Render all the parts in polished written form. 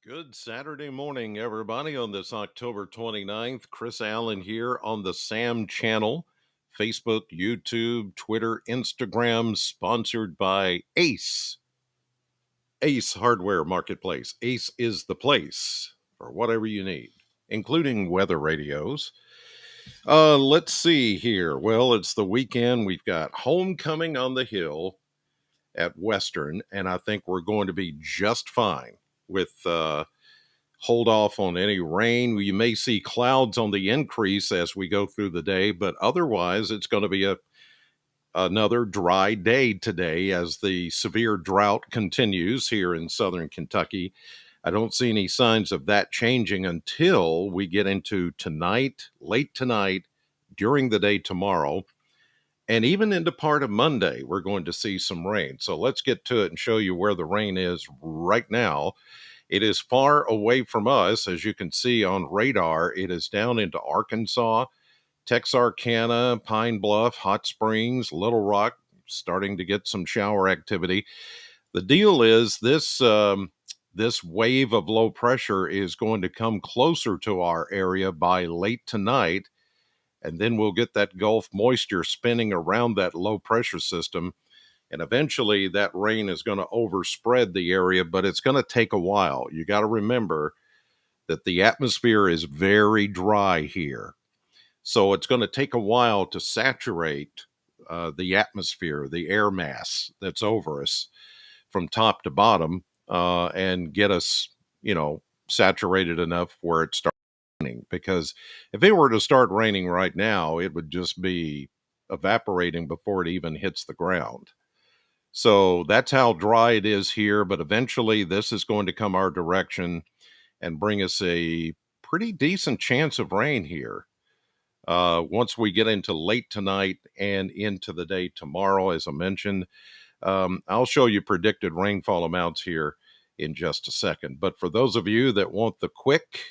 Good Saturday morning, everybody, on this October 29th. Chris Allen here on the SAM channel, Facebook, YouTube, Twitter, Instagram, sponsored by Ace Hardware Marketplace. Ace is the place for whatever you need, including weather radios. Let's see here. Well, it's the weekend. We've got homecoming on the hill at Western, and I think we're going to be just fine with hold off on any rain. You may see clouds on the increase as we go through the day, but otherwise it's going to be another dry day today as the severe drought continues here in southern Kentucky. I don't see any signs of that changing until we get into tonight, late tonight, during the day tomorrow, and even into part of Monday, we're going to see some rain. So let's get to it and show you where the rain is right now. It is far away from us, as you can see on radar. It is down into Arkansas, Texarkana, Pine Bluff, Hot Springs, Little Rock, starting to get some shower activity. The deal is this wave of low pressure is going to come closer to our area by late tonight, and then we'll get that Gulf moisture spinning around that low pressure system. And eventually that rain is going to overspread the area, but it's going to take a while. You got to remember that the atmosphere is very dry here. So it's going to take a while to saturate the atmosphere, the air mass that's over us from top to bottom, and get us, saturated enough where it starts raining. Because if it were to start raining right now, it would just be evaporating before it even hits the ground. So that's how dry it is here, but eventually this is going to come our direction and bring us a pretty decent chance of rain here. Once we get into late tonight and into the day tomorrow, as I mentioned, I'll show you predicted rainfall amounts here in just a second. But for those of you that want the quick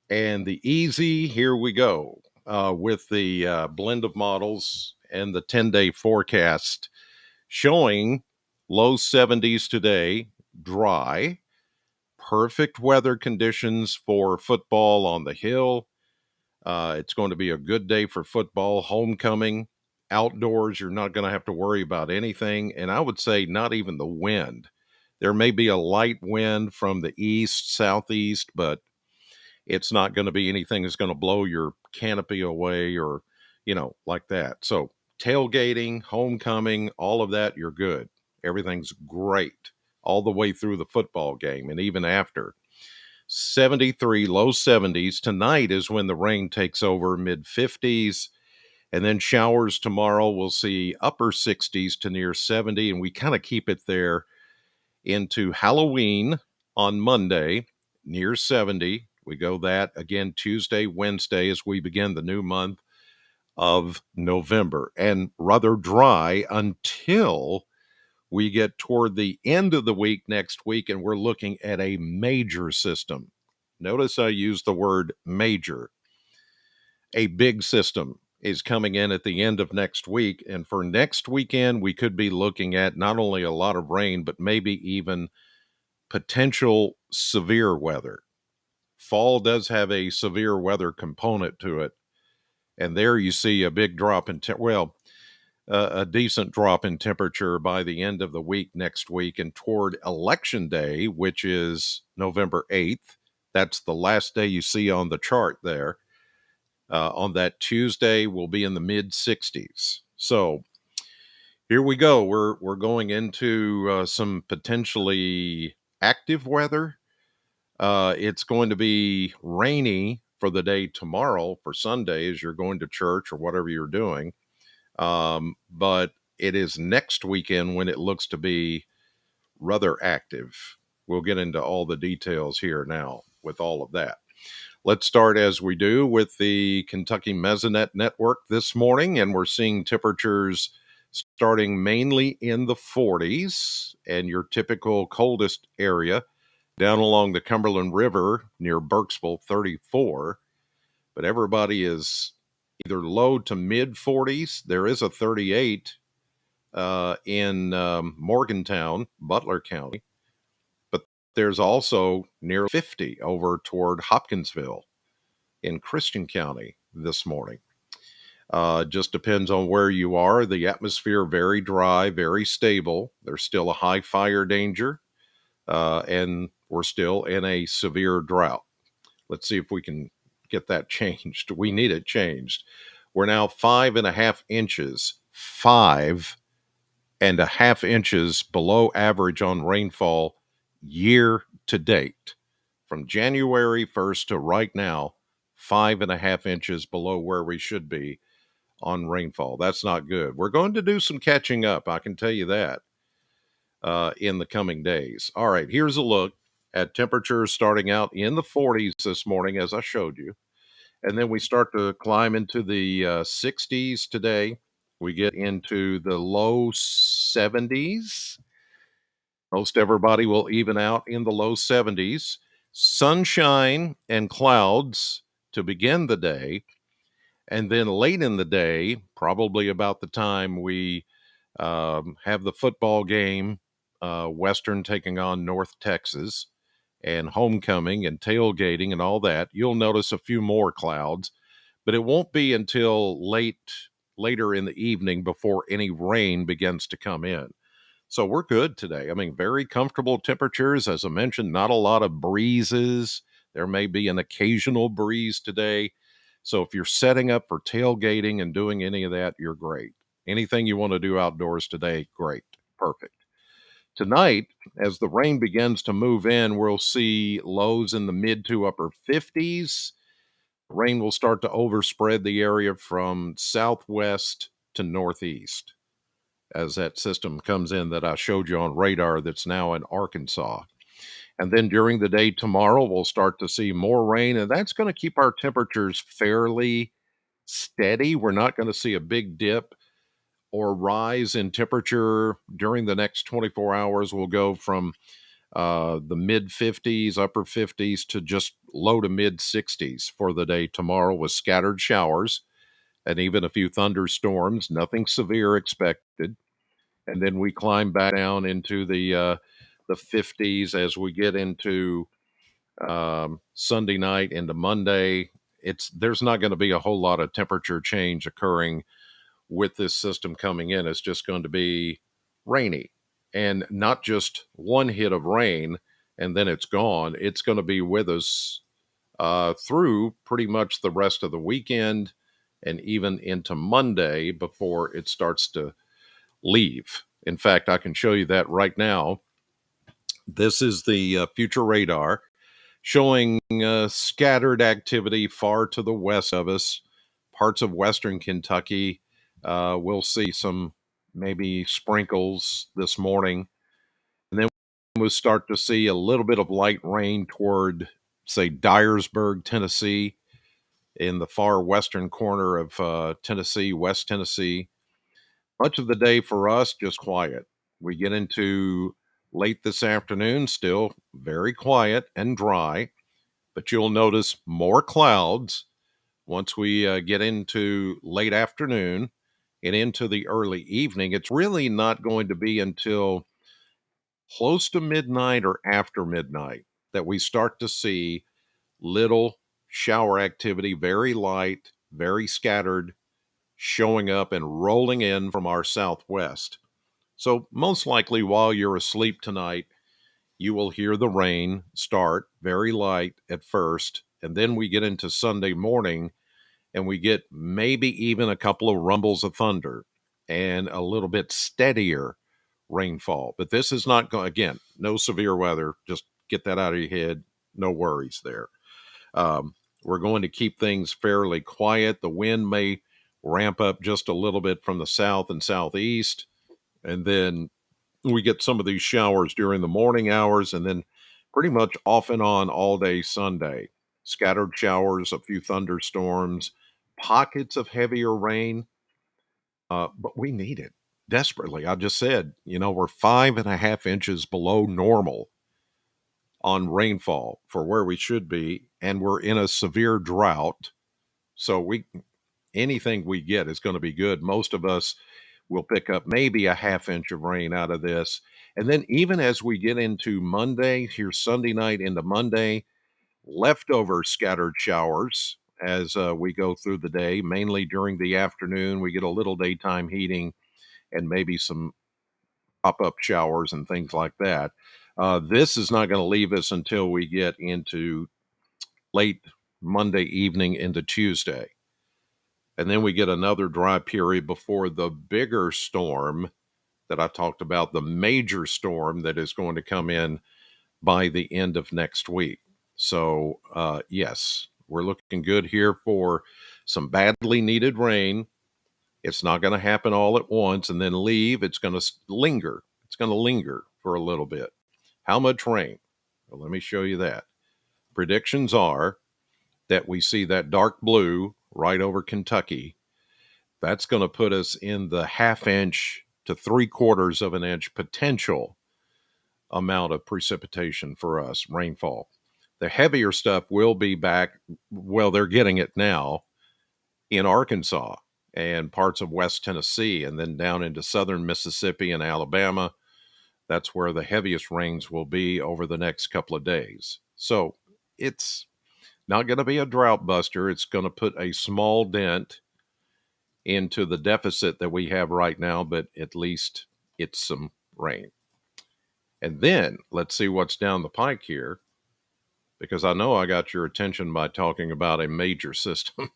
and the easy, here we go with the blend of models and the 10-day forecast showing low 70s today, dry, perfect weather conditions for football on the hill. It's going to be a good day for football, homecoming, outdoors. You're not going to have to worry about anything. And I would say not even the wind. There may be a light wind from the east, southeast, but it's not going to be anything that's going to blow your canopy away or, like that. So tailgating, homecoming, all of that, you're good. Everything's great all the way through the football game and even after. 73, low 70s. Tonight is when the rain takes over, mid 50s. And then showers tomorrow. We'll see upper 60s to near 70. And we kind of keep it there into Halloween on Monday, near 70. We go that again Tuesday, Wednesday as we begin the new month of November, and rather dry until we get toward the end of the week next week, and we're looking at a major system. Notice I use the word major. A big system is coming in at the end of next week, and for next weekend, we could be looking at not only a lot of rain, but maybe even potential severe weather. Fall does have a severe weather component to it, and there you see a big drop in a decent drop in temperature by the end of the week next week, and toward election day, which is November 8th. That's the last day you see on the chart there. On that Tuesday, we'll be in the mid 60s. So here we go. We're going into some potentially active weather. It's going to be rainy for the day tomorrow, for Sunday, as you're going to church or whatever you're doing. But it is next weekend when it looks to be rather active. We'll get into all the details here now with all of that. Let's start, as we do, with the Kentucky Mesonet Network this morning, and we're seeing temperatures starting mainly in the 40s, and your typical coldest area down along the Cumberland River near Burkesville, 34. But everybody is either low to mid 40s. There is a 38 in Morgantown, Butler County. But there's also near 50 over toward Hopkinsville in Christian County this morning. Just depends on where you are. The atmosphere very dry, very stable. There's still a high fire danger, and we're still in a severe drought. Let's see if we can get that changed. We need it changed. We're now 5.5 inches, 5.5 inches below average on rainfall year to date. From January 1st to right now, 5.5 inches below where we should be on rainfall. That's not good. We're going to do some catching up, I can tell you that, in the coming days. All right, here's a look at temperatures starting out in the 40s this morning, as I showed you. And then we start to climb into the 60s today. We get into the low 70s. Most everybody will even out in the low 70s. Sunshine and clouds to begin the day. And then late in the day, probably about the time we have the football game, Western taking on North Texas, and homecoming and tailgating and all that, you'll notice a few more clouds, but it won't be until later in the evening before any rain begins to come in. So we're good today. I mean, very comfortable temperatures. As I mentioned, not a lot of breezes. There may be an occasional breeze today. So if you're setting up for tailgating and doing any of that, you're great. Anything you want to do outdoors today, great. Perfect. Tonight, as the rain begins to move in, we'll see lows in the mid to upper 50s. Rain will start to overspread the area from southwest to northeast as that system comes in that I showed you on radar that's now in Arkansas. And then during the day tomorrow, we'll start to see more rain, and that's going to keep our temperatures fairly steady. We're not going to see a big dip or rise in temperature during the next 24 hours. We'll go from the mid 50s, upper 50s to just low to mid 60s for the day tomorrow with scattered showers and even a few thunderstorms. Nothing severe expected. And then we climb back down into the 50s as we get into Sunday night into Monday. There's not going to be a whole lot of temperature change occurring with this system coming in. It's just going to be rainy, and not just one hit of rain and then it's gone. It's going to be with us through pretty much the rest of the weekend and even into Monday before it starts to leave. In fact, I can show you that right now. This is the future radar showing scattered activity far to the west of us, parts of western Kentucky. We'll see some maybe sprinkles this morning. And then we'll start to see a little bit of light rain toward, say, Dyersburg, Tennessee, in the far western corner of Tennessee, West Tennessee. Much of the day for us, just quiet. We get into late this afternoon, still very quiet and dry, but you'll notice more clouds once we get into late afternoon and into the early evening. It's really not going to be until close to midnight or after midnight that we start to see little shower activity, very light, very scattered, showing up and rolling in from our southwest. So, most likely while you're asleep tonight, you will hear the rain start very light at first, and then we get into Sunday morning and we get maybe even a couple of rumbles of thunder and a little bit steadier rainfall. But this is not going, again, no severe weather. Just get that out of your head. No worries there. We're going to keep things fairly quiet. The wind may ramp up just a little bit from the south and southeast. And then we get some of these showers during the morning hours and then pretty much off and on all day Sunday. Scattered showers, a few thunderstorms, pockets of heavier rain, but we need it desperately. I just said, we're 5.5 inches below normal on rainfall for where we should be, and we're in a severe drought. So anything we get is going to be good. Most of us we'll pick up maybe a half inch of rain out of this. And then even as we get into Monday, here's Sunday night into Monday, leftover scattered showers as we go through the day, mainly during the afternoon. We get a little daytime heating and maybe some pop up showers and things like that. This is not going to leave us until we get into late Monday evening into Tuesday. And then we get another dry period before the bigger storm that I talked about, the major storm that is going to come in by the end of next week. So, yes, we're looking good here for some badly needed rain. It's not going to happen all at once and then leave. It's going to linger. It's going to linger for a little bit. How much rain? Well, let me show you that. Predictions are that we see that dark blue right over Kentucky. That's going to put us in the half inch to 3/4 of an inch potential amount of precipitation for us, rainfall. The heavier stuff will be back. Well, they're getting it now in Arkansas and parts of West Tennessee, and then down into southern Mississippi and Alabama. That's where the heaviest rains will be over the next couple of days. So it's not going to be a drought buster. It's going to put a small dent into the deficit that we have right now, but at least it's some rain. And then let's see what's down the pike here, because I know I got your attention by talking about a major system.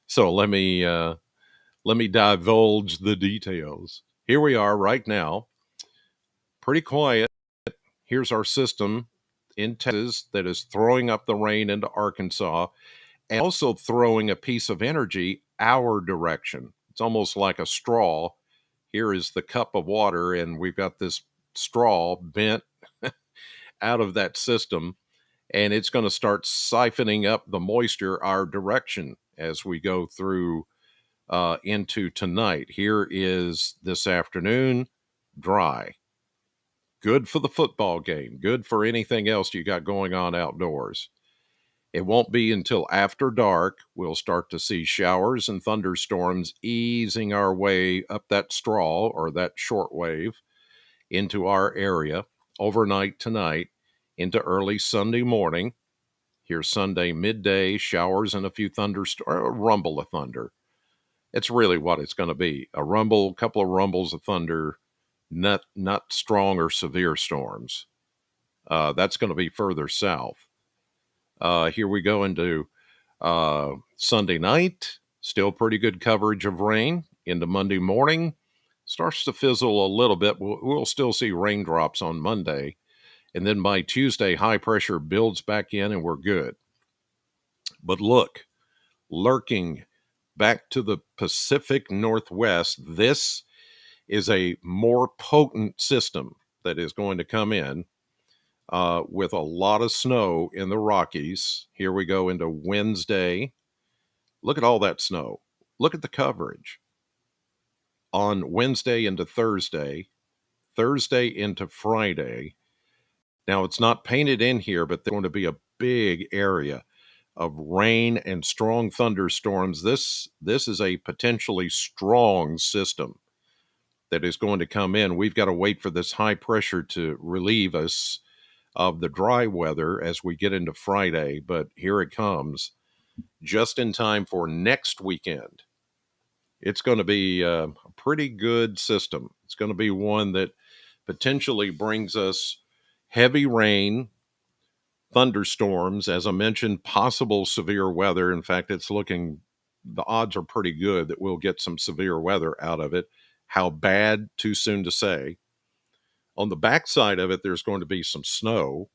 So let me divulge the details. Here we are right now, pretty quiet. Here's our system in Texas that is throwing up the rain into Arkansas and also throwing a piece of energy our direction. It's almost like a straw. Here is the cup of water, and we've got this straw bent out of that system, and it's going to start siphoning up the moisture our direction as we go through into tonight. Here is this afternoon, dry. Good for the football game, good for anything else you got going on outdoors. It won't be until after dark we'll start to see showers and thunderstorms easing our way up that straw or that short wave into our area overnight tonight into early Sunday morning. Here's Sunday midday, showers and a few thunderstorms, a rumble of thunder. It's really what it's going to be. A rumble, a couple of rumbles of thunder, not strong or severe storms. That's going to be further south. Here we go into Sunday night. Still pretty good coverage of rain. Into Monday morning. Starts to fizzle a little bit. We'll still see raindrops on Monday. And then by Tuesday, high pressure builds back in and we're good. But look, lurking back to the Pacific Northwest, this is a more potent system that is going to come in with a lot of snow in the Rockies. Here we go into Wednesday. Look at all that snow. Look at the coverage. On Wednesday into Thursday, Thursday into Friday. Now, it's not painted in here, but there's going to be a big area of rain and strong thunderstorms. This is a potentially strong system that is going to come in. We've got to wait for this high pressure to relieve us of the dry weather as we get into Friday, but here it comes just in time for next weekend. It's going to be a pretty good system. It's going to be one that potentially brings us heavy rain, thunderstorms, as I mentioned, possible severe weather. In fact, the odds are pretty good that we'll get some severe weather out of it. How bad, too soon to say. On the backside of it, there's going to be some snow.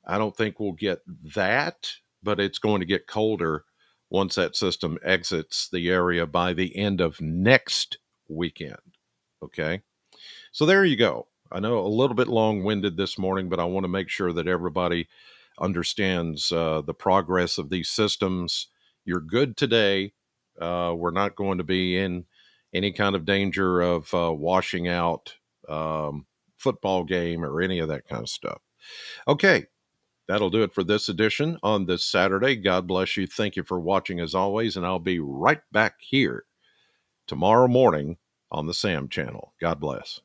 I don't think we'll get that, but it's going to get colder once that system exits the area by the end of next weekend. Okay. So there you go. I know a little bit long-winded this morning, but I want to make sure that everybody understands the progress of these systems. You're good today. We're not going to be in any kind of danger of washing out football game or any of that kind of stuff. Okay, that'll do it for this edition on this Saturday. God bless you. Thank you for watching as always, and I'll be right back here tomorrow morning on the Sam channel. God bless.